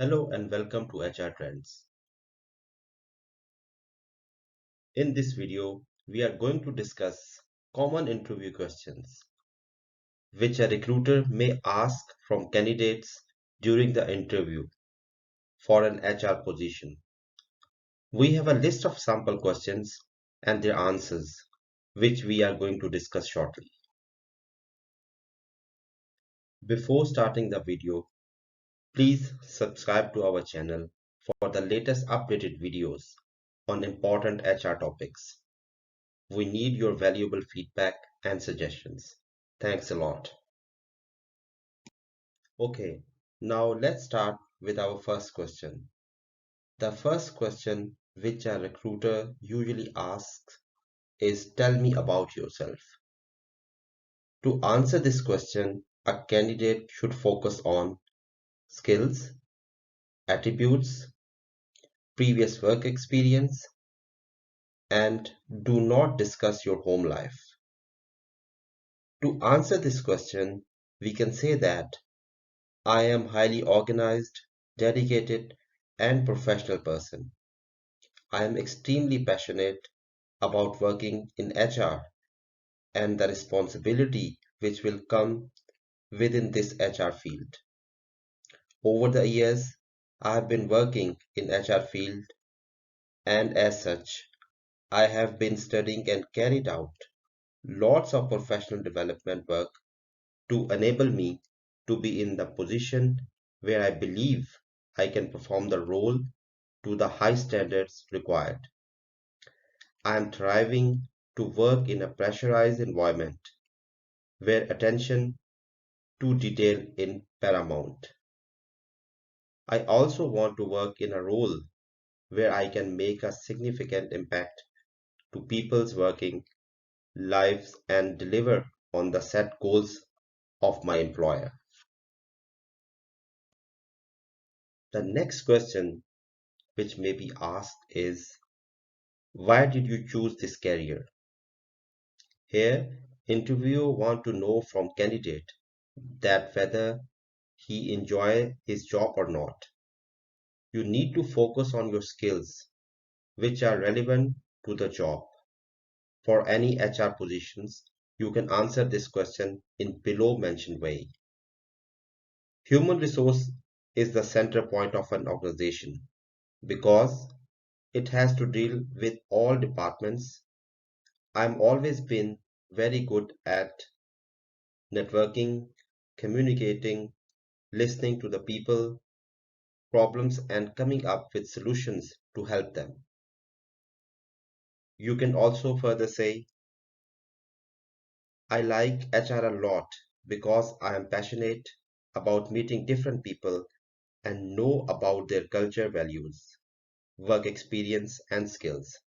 Hello and welcome to HR Trends. In this video, we are going to discuss common interview questions which a recruiter may ask from candidates during the interview for an HR position. We have a list of sample questions and their answers, which we are going to discuss shortly. Before starting the video, please subscribe to our channel for the latest updated videos on important HR topics. We need your valuable feedback and suggestions. Thanks a lot. Okay, now let's start with our first question. The first question which a recruiter usually asks is, tell me about yourself. To answer this question, a candidate should focus on skills, attributes, previous work experience, and do not discuss your home life. To answer this question, we can say that I am highly organized, dedicated, and professional person. I am extremely passionate about working in HR and the responsibility which will come within this HR field. Over the years, I have been working in HR field, and as such, I have been studying and carried out lots of professional development work to enable me to be in the position where I believe I can perform the role to the high standards required. I am thriving to work in a pressurized environment where attention to detail is paramount. I also want to work in a role where I can make a significant impact to people's working lives and deliver on the set goals of my employer. The next question which may be asked is, why did you choose this career? Here, interviewer want to know from candidate that whether he enjoy his job or not. You need to focus on your skills which are relevant to the job. For any HR positions, you can answer this question in below mentioned way. Human resource is the center point of an organization because it has to deal with all departments. I'm always been very good at networking, communicating, listening to the people, problems, and coming up with solutions to help them. You can also further say, I like HR a lot because I am passionate about meeting different people and know about their culture, values, work experience, and skills.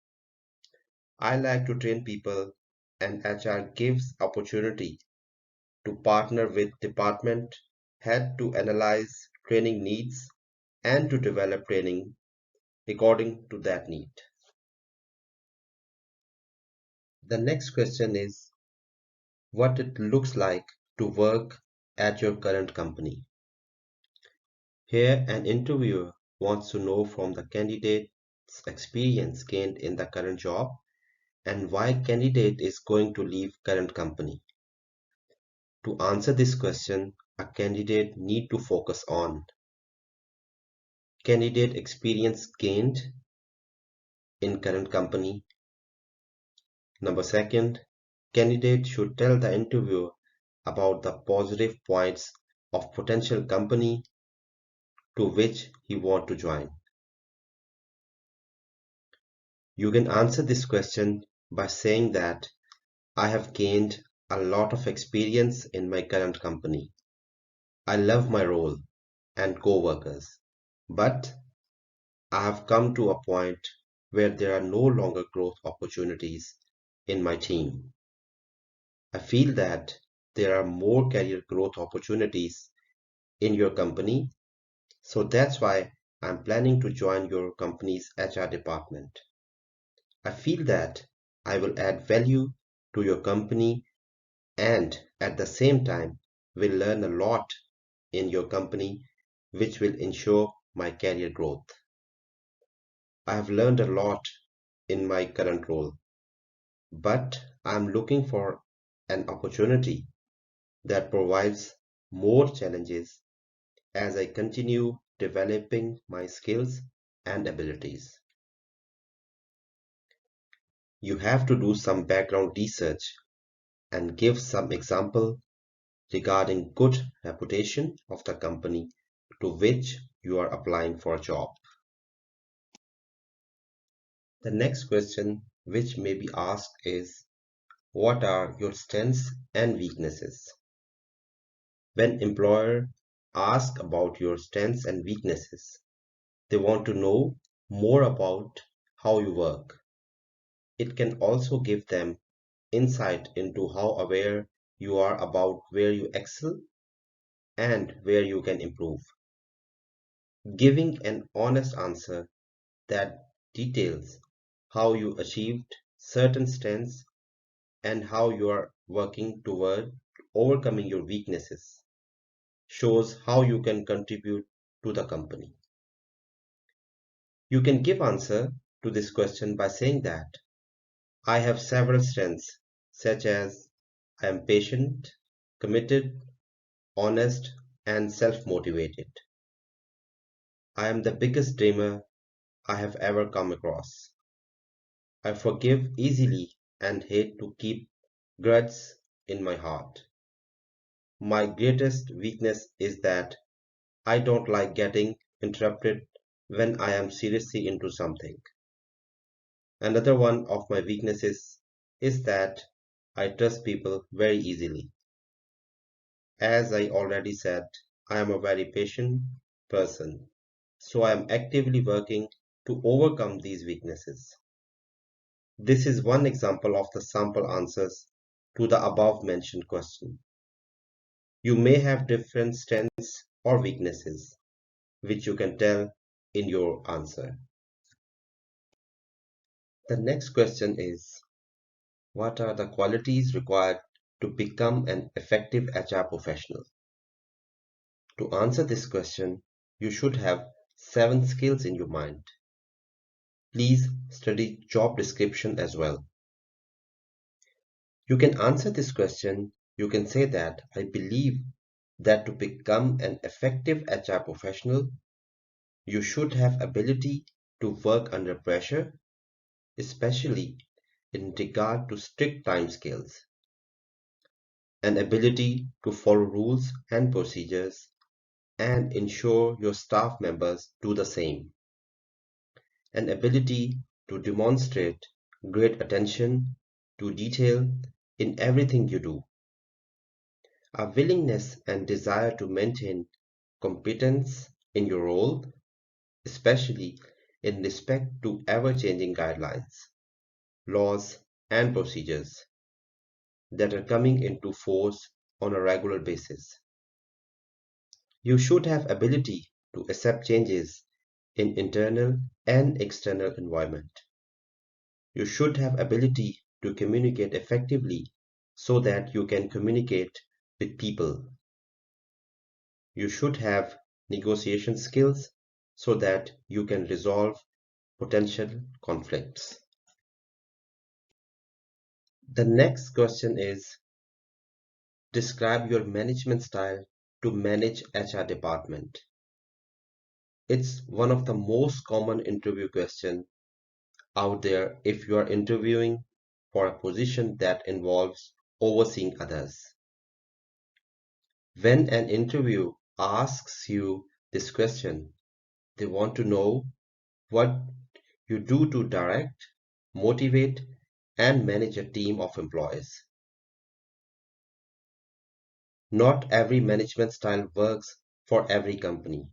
I like to train people, and HR gives opportunity to partner with department head to analyze training needs and to develop training according to that need. The next question is what it looks like to work at your current company. Here, an interviewer wants to know from the candidate's experience gained in the current job and why candidate is going to leave current company. To answer this question, a candidate need to focus on candidate experience gained in current company. Number second, candidate should tell the interviewer about the positive points of potential company to which he want to join. You can answer this question by saying that I have gained a lot of experience in my current company. I love my role and co-workers, but I have come to a point where there are no longer growth opportunities in my team. I feel that there are more career growth opportunities in your company, so that's why I'm planning to join your company's HR department. I feel that I will add value to your company and at the same time will learn a lot in your company which will ensure my career growth. I have learned a lot in my current role, but I'm looking for an opportunity that provides more challenges as I continue developing my skills and abilities. You have to do some background research and give some example regarding good reputation of the company to which you are applying for a job. The next question which may be asked is, what are your strengths and weaknesses? When employer ask about your strengths and weaknesses, they want to know more about how you work. It can also give them insight into how aware you are about where you excel and where you can improve. Giving an honest answer that details how you achieved certain strengths and how you are working toward overcoming your weaknesses shows how you can contribute to the company. You can give answer to this question by saying that I have several strengths such as I am patient, committed, honest, and self-motivated. I am the biggest dreamer I have ever come across. I forgive easily and hate to keep grudges in my heart. My greatest weakness is that I don't like getting interrupted when I am seriously into something. Another one of my weaknesses is that I trust people very easily. As I already said, I am a very patient person, so I am actively working to overcome these weaknesses. This is one example of the sample answers to the above mentioned question. You may have different strengths or weaknesses, which you can tell in your answer. The next question is, what are the qualities required to become an effective HR professional? To answer this question, you should have 7 skills in your mind. Please study job description as well. You can answer this question. You can say that I believe that to become an effective HR professional, you should have ability to work under pressure, especially in regard to strict time scales, an ability to follow rules and procedures and ensure your staff members do the same, an ability to demonstrate great attention to detail in everything you do, a willingness and desire to maintain competence in your role, especially in respect to ever-changing guidelines, laws, and procedures that are coming into force on a regular basis. You should have ability to accept changes in internal and external environment. You should have ability to communicate effectively so that you can communicate with people. You should have negotiation skills so that you can resolve potential conflicts. The next question is, describe your management style to manage HR department. It's one of the most common interview questions out there if you are interviewing for a position that involves overseeing others. When an interview asks you this question, they want to know what you do to direct, motivate, and manage a team of employees. Not every management style works for every company,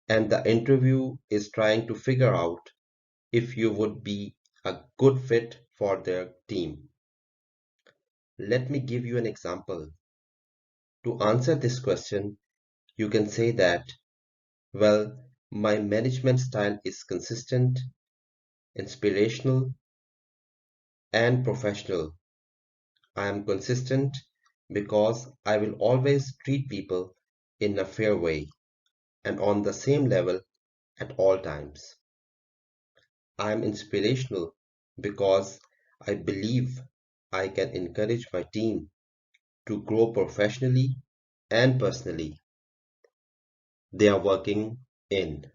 and the interview is trying to figure out if you would be a good fit for their team. Let me give you an example. To answer this question, you can say that, well, my management style is consistent, inspirational, and professional. I am consistent because I will always treat people in a fair way. and on the same level at all times. I am inspirational because I believe I can encourage my team to grow professionally and personally. They are working in.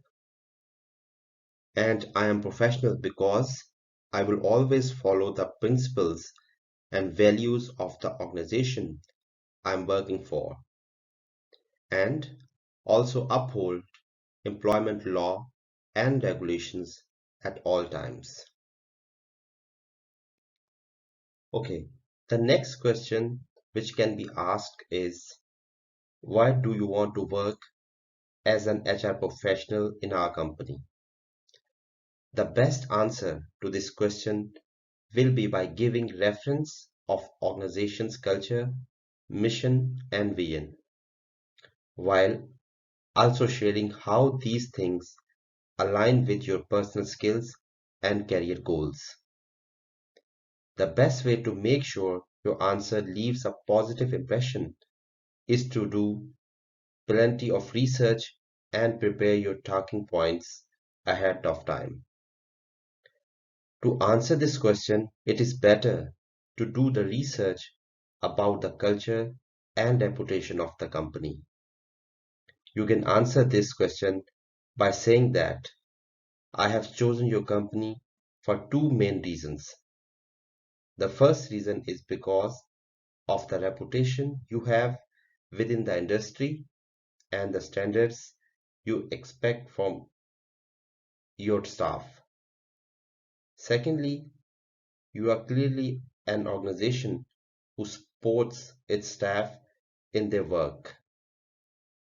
And I am professional because I will always follow the principles and values of the organization I'm working for, and also uphold employment law and regulations at all times. Okay, the next question which can be asked is, why do you want to work as an HR professional in our company? The best answer to this question will be by giving reference of organization's culture, mission, and vision, while also sharing how these things align with your personal skills and career goals. The best way to make sure your answer leaves a positive impression is to do plenty of research and prepare your talking points ahead of time. To answer this question, it is better to do the research about the culture and reputation of the company. You can answer this question by saying that I have chosen your company for two main reasons. The first reason is because of the reputation you have within the industry and the standards you expect from your staff. Secondly, you are clearly an organization who supports its staff in their work.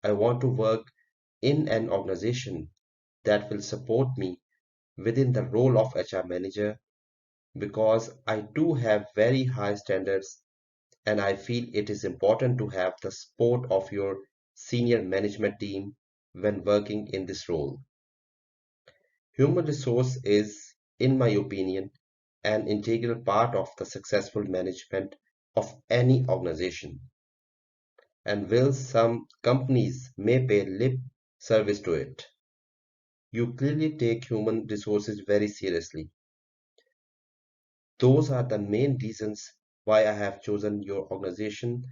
I want to work in an organization that will support me within the role of HR manager because I do have very high standards and I feel it is important to have the support of your senior management team when working in this role. Human resource is, in my opinion, an integral part of the successful management of any organization. And while some companies may pay lip service to it, you clearly take human resources very seriously. Those are the main reasons why I have chosen your organization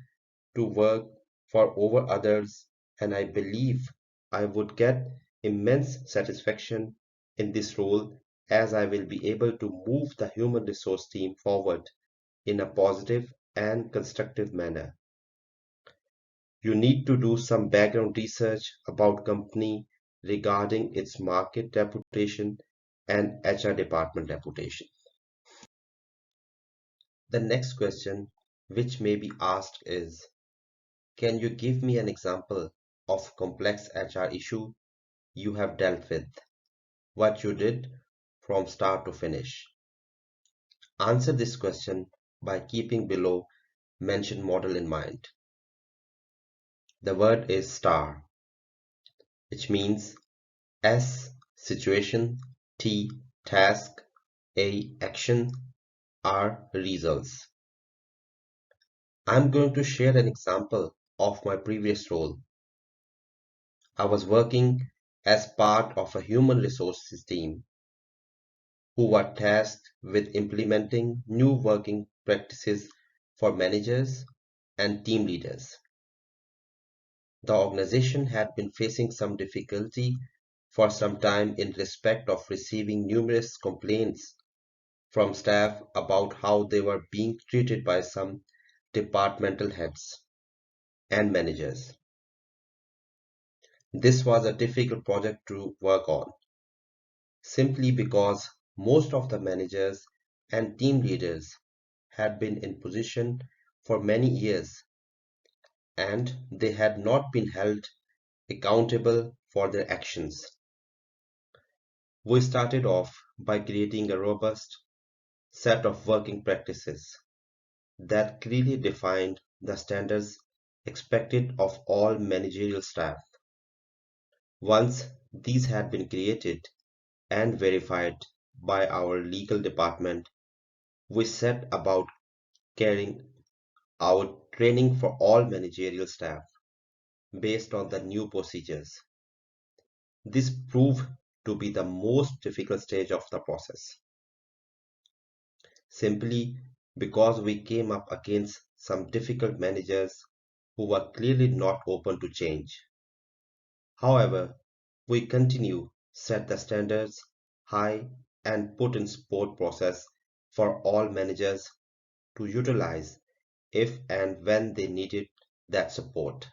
to work for over others, and I believe I would get immense satisfaction in this role as I will be able to move the human resource team forward in a positive and constructive manner. You need to do some background research about company regarding its market reputation and HR department reputation. The next question which may be asked is, can you give me an example of complex HR issue you have dealt with? What you did from start to finish? Answer this question by keeping below mentioned model in mind. The word is STAR, which means S situation, T task, A action, R results. I'm going to share an example of my previous role. I was working as part of a human resources team who were tasked with implementing new working practices for managers and team leaders. The organization had been facing some difficulty for some time in respect of receiving numerous complaints from staff about how they were being treated by some departmental heads and managers. This was a difficult project to work on, simply because most of the managers and team leaders had been in position for many years and they had not been held accountable for their actions. We started off by creating a robust set of working practices that clearly defined the standards expected of all managerial staff. Once these had been created and verified by our legal department, we set about carrying out training for all managerial staff based on the new procedures. This proved to be the most difficult stage of the process, simply because we came up against some difficult managers who were clearly not open to change. However, we continue set the standards high and put in support process for all managers to utilize if and when they needed that support.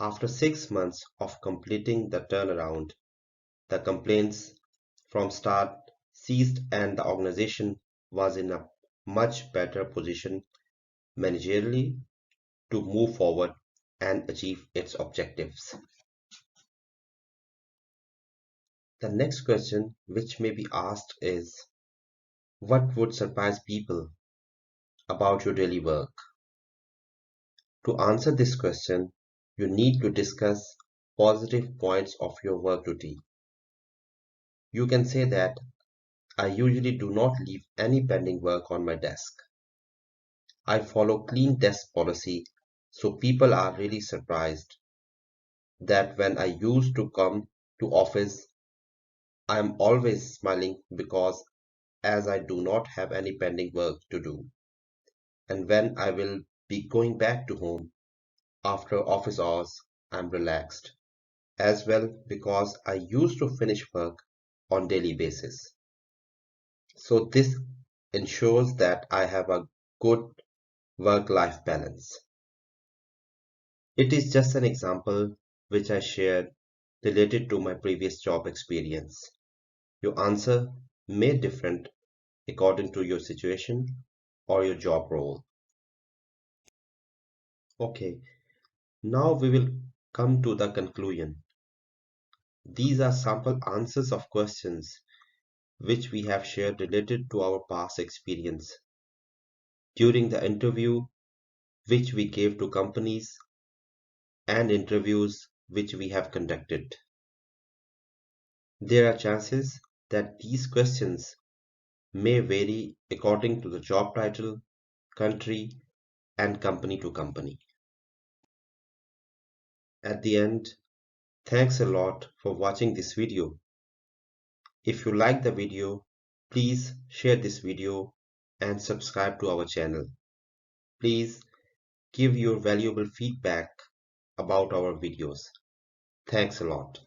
After 6 months of completing the turnaround, the complaints from start ceased and the organization was in a much better position managerially to move forward and achieve its objectives. The next question which may be asked is, what would surprise people about your daily work? To answer this question, you need to discuss positive points of your work routine. You can say that I usually do not leave any pending work on my desk. I follow clean desk policy, so people are really surprised that when I used to come to office, I am always smiling because as I do not have any pending work to do. And when I will be going back to home after office hours, I'm relaxed as well because I used to finish work on daily basis. So this ensures that I have a good work-life balance. It is just an example which I shared related to my previous job experience. Your answer may different according to your situation or your job role. Okay, now we will come to the conclusion. These are sample answers of questions which we have shared related to our past experience during the interview which we gave to companies and interviews which we have conducted. There are chances that these questions may vary according to the job title, country, and company to company. At the end, thanks a lot for watching this video. If you like the video, please share this video and subscribe to our channel. Please give your valuable feedback about our videos. Thanks a lot.